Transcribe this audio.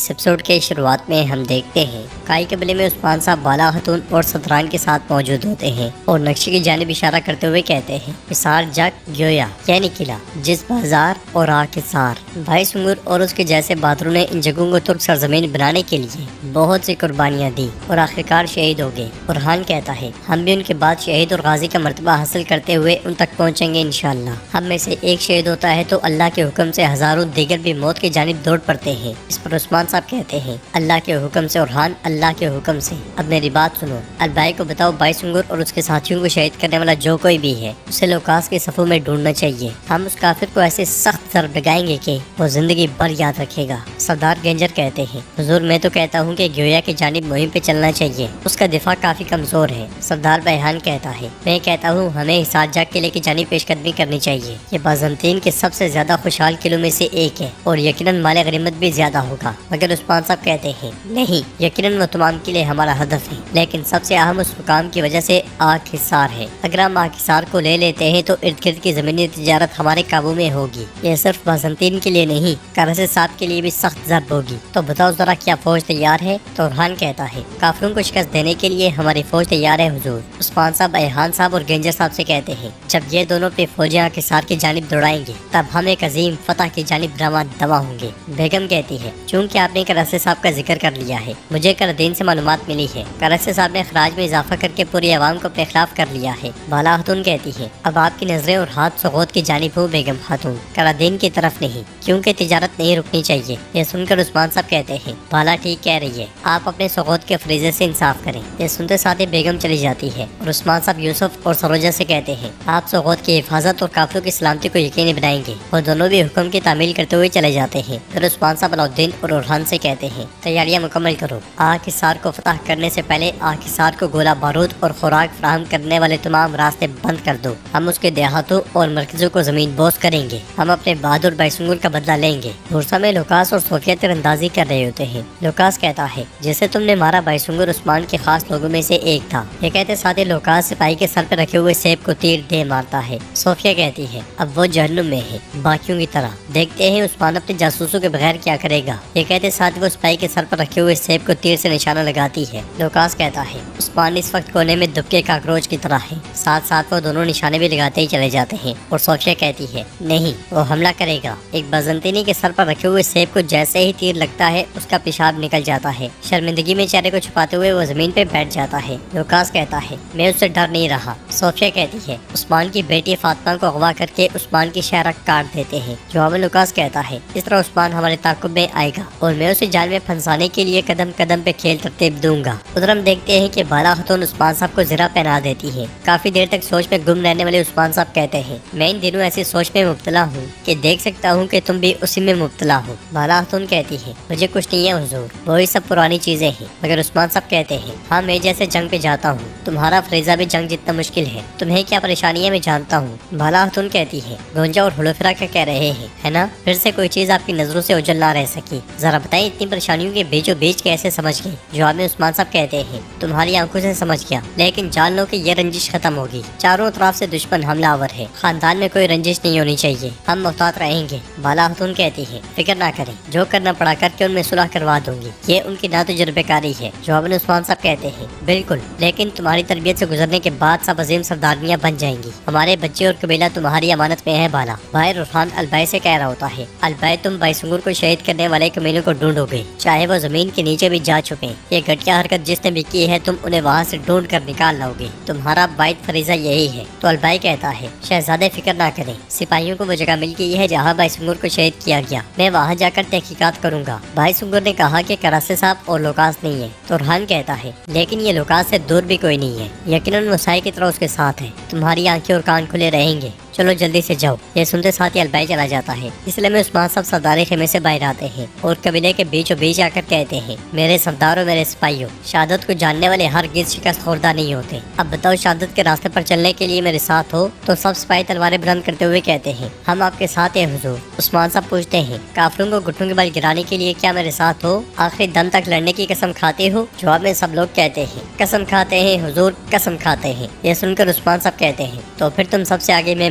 اس episode کے شروعات میں ہم دیکھتے ہیں کائی قبیلے میں عثمان صاحب بالا خاتون اور صدران کے ساتھ موجود ہوتے ہیں اور نقشے کی جانب اشارہ کرتے ہوئے کہتے ہیں حصار جگ گویا یعنی قلعہ جس بازار اور حصار بھائی سنگر اور اس کے جیسے بہادروں نے ان جگہوں کو ترک سرزمین بنانے کے لیے بہت سی قربانیاں دی اور آخرکار شہید ہو گئے۔ برہان کہتا ہے ہم بھی ان کے بعد شہید اور غازی کا مرتبہ حاصل کرتے ہوئے ان تک پہنچیں گے انشاءاللہ۔ ہم میں سے ایک شہید ہوتا ہے تو اللہ کے حکم سے ہزاروں دیگر بھی موت کی جانب دوڑ پڑتے ہیں۔ اس پر عثمان صاحب کہتے ہیں اللہ کے حکم سے برہان اللہ کے حکم سے۔ اب میری بات سنو، البائی کو بتاؤ بائی سنگر اور اس کے ساتھیوں کو شہید کرنے والا جو کوئی بھی ہے اسے لوکاس کے صفوں میں ڈھونڈنا چاہیے۔ ہم اس کافر کو ایسے سخت ضرب لگائیں گے کہ وہ زندگی بھر یاد رکھے گا۔ سردار گینجر کہتے ہیں حضور میں تو کہتا ہوں کہ گویا کی جانب مہم پہ چلنا چاہیے، اس کا دفاع کافی کمزور ہے۔ سردار بیحان کہتا ہے میں کہتا ہوں ہمیں حصار جگ قلعے کی جانب پیش قدمی کرنی چاہیے، یہ بازنطین کے سب سے زیادہ خوشحال قلعوں میں سے ایک ہے اور یقیناً مال غنیمت بھی زیادہ ہوگا۔ مگر عثمان صاحب کہتے ہیں نہیں، یقیناً وہ تمام قلعے ہمارا ہدف ہے، لیکن سب سے اہم اس مقام کی وجہ سے حصار ہے۔ اگر ہم حصار کو لے لیتے ہیں تو ارد گرد کی زمینی تجارت ہمارے قابو میں ہوگی۔ یہ صرف بازنطین کے لیے نہیں، کراسے صاحب کے لیے بھی سخت ضرب ہوگی۔ تو بتاؤ ذرا کیا فوج تیار ہے؟ تو برہان کہتا ہے کافروں کو شکست دینے کے لیے ہماری فوج تیار ہے حضور۔ عثمان صاحب ایحان صاحب اور گینجر صاحب سے کہتے ہیں جب یہ دونوں پہ فوجیں حصار کی جانب دوڑائیں گے تب ہم ایک عظیم فتح کی جانب رواں دوا ہوں گے۔ بیگم کہتی ہے چونکہ آپ نے کراسے صاحب کا ذکر کر لیا ہے، مجھے کردین سے معلومات ملی ہے کراسے صاحب نے خراج میں اضافہ کر کے پوری عوام کو اپنے خلاف کر لیا ہے۔ بالا خاتون کہتی ہے اب آپ کی نظریں اور ہاتھ سغوت کی جانب ہو بیگم خاتون، کردین کی طرف نہیں، کیونکہ تجارت نہیں رکنی چاہیے۔ یہ سن کر عثمان صاحب کہتے ہیں بالا ٹھیک کہہ رہی ہے، آپ اپنے سغوت کے فریضے سے انصاف کریں۔ یہ سنتے ساتھ ہی بیگم چلی جاتی ہے اور عثمان صاحب یوسف اور سروجہ سے کہتے ہیں آپ سغوت کی حفاظت اور کافروں کی سلامتی کو یقینی بنائیں گے۔ وہ دونوں بھی حکم کی تعمیل کرتے ہوئے چلے جاتے ہیں۔ پھر عثمان صاحب علاؤالدین اور برہان سے کہتے ہیں تیاریاں مکمل کرو، حصار کو فتح کرنے سے پہلے حصار کو گولہ بارود اور خوراک فراہم کرنے والے تمام راستے بند کر دو۔ ہم اس کے دیہاتوں اور مرکزوں کو زمین بوس کریں گے، ہم اپنے بہادر بائی سنگر کا بدلہ لیں گے۔ بورسا میں لوکاس اور صوفیہ تیر اندازی کر رہے ہوتے ہیں۔ لوکاس کہتا ہے جسے تم نے مارا بائی سنگر عثمان کے خاص لوگوں میں سے ایک تھا۔ یہ کہتے ساتھ ہی لوکاس سپاہی کے سر پہ رکھے ہوئے سیب کو تیر دے مارتا ہے۔ صوفیہ کہتی ہے اب وہ جہنم میں ہے باقیوں کی طرح، دیکھتے ہیں عثمان اپنے جاسوسوں کے بغیر کیا کرے گا۔ یہ کہتے ساتھ وہ سپاہی کے سر پر رکھے ہوئے سیب کو تیر سے نشانہ لگاتی ہے۔ لوکاس کہتا ہے عثمان اس وقت کونے میں دبکے کاکروچ کی طرح ہے، ساتھ ساتھ وہ دونوں نشانے بھی لگاتے ہی چلے جاتے ہیں۔ اور صوفیہ کہتی ہے نہیں، وہ حملہ کرے گا۔ ایک بازنطینی کے سر پر رکھے ہوئے سیب کو جیسے ہی تیر لگتا ہے اس کا پیشاب نکل جاتا ہے، شرمندگی میں چہرے کو چھپاتے ہوئے وہ زمین پہ بیٹھ جاتا ہے۔ لوکاس کہتا ہے میں اس سے ڈر نہیں رہا۔ صوفیہ کہتی ہے عثمان کی بیٹی فاطمہ کو اغوا کر کے عثمان کی شہرک کاٹ دیتے ہیں۔ جواب میں لوکاس کہتا ہے اس طرح عثمان ہمارے تعاقب میں آئے گا اور میں اسے جال میں پھنسانے کے لیے قدم قدم پہ کھیل ترتیب دوں گا۔ ادھر ہم دیکھتے ہیں کہ بالا خاتون عثمان صاحب کو زرہ پہنا دیتی ہے۔ کافی دیر تک سوچ میں گم رہنے والے عثمان صاحب کہتے ہیں میں ان دنوں ایسی سوچ میں مبتلا ہوں کہ دیکھ سکتا ہوں کہ تم بھی اسی میں مبتلا ہو۔ بالا خاتون کہتی ہے مجھے کچھ نہیں ہے حضور، وہی سب پرانی چیزیں ہیں۔ مگر عثمان صاحب کہتے ہیں ہاں میں جیسے جنگ پہ جاتا ہوں، تمہارا فریضہ بھی جنگ جتنا مشکل ہے، تمہیں کیا پریشانی ہے میں جانتا ہوں۔ بالا خاتون کہتی ہے گونجا اور ہلوفرا کیا کہہ رہے ہیں ہے نا، پھر سے کوئی چیز آپ کی نظروں سے اجل نہ رہ سکی، ذرا بتائیں اتنی پریشانیوں کے بیچو بیچ کیسے سمجھ گئے؟ جواب میں عثمان صاحب کہتے ہیں تمہاری آنکھوں سے سمجھ گیا، لیکن جان لو کہ یہ رنجش ختم ہوگی۔ چاروں طرف سے دشمن حملہ آور ہے، خاندان میں کوئی رنجش نہیں ہونی چاہیے، ہم محتاط رہیں گے۔ بالا خاتون کہتی ہے فکر نہ کریں، جو کرنا پڑا کر کے ان میں صلح کروا دوں گی، یہ ان کی نا تجربے کاری ہے۔ جواب میں عثمان صاحب کہتے ہیں بالکل، لیکن تمہاری تربیت سے گزرنے کے بعد سب عظیم سرداریاں بن جائیں گی، ہمارے بچے اور قبیلہ تمہاری امانت میں ہے۔ بالا بھائی برہان البائی سے کہہ رہا ہوتا ہے البائی تم بائی سنگر کو شہید کرنے والے کمینوں کو ڈھونڈو گے، چاہے وہ زمین کے نیچے بھی جا چھپے، یہ گھٹیا حرکت جس نے بھی کی ہے تم انہیں وہاں سے ڈھونڈ کر نکال لاؤ گے، تمہارا باعث فریضہ یہی ہے۔ تو البائی کہتا ہے شہزادے فکر نہ کریں، سپاہیوں کو وہ جگہ مل گئی ہے جہاں بائی سنگر کو شہید کیا گیا، میں وہاں جا کر تحقیقات کروں گا۔ بائی سنگر نے کہا کہ کراسے صاحب اور لوکاس نہیں ہے، تو برہان کہتا ہے لیکن یہ لوکاس سے دور بھی کوئی نہیں ہے، یقیناً وہ سائے کی طرح اس کے ساتھ ہے، تمہاری آنکھیں اور کان کھلے رہیں گے، چلو جلدی سے جاؤ۔ یہ سنتے ساتھ ہی البائی چلا جاتا ہے۔ اس لیے میں عثمان صاحب سردار خیمے سے باہر آتے ہیں اور قبیلے کے بیچوں بیچ آ کر کہتے ہیں میرے سرداروں میرے سپاہیوں، شہادت کو جاننے والے ہرگز شکست خوردہ نہیں ہوتے، اب بتاؤ شہادت کے راستے پر چلنے کے لیے میرے ساتھ ہو؟ تو سب سپاہی تلواریں بلند کرتے ہوئے کہتے ہیں ہم آپ کے ساتھ ہیں حضور۔ عثمان صاحب پوچھتے ہیں کافروں کو گھٹنوں کے بل گرانے کے لیے کیا میرے ساتھ ہو؟ آخری دم تک لڑنے کی قسم کھاتے ہو؟ جواب میں سب لوگ کہتے ہیں قسم کھاتے ہیں حضور، قسم کھاتے ہیں۔ یہ سن کر عثمان صاحب کہتے ہیں تو پھر تم سب سے آگے میں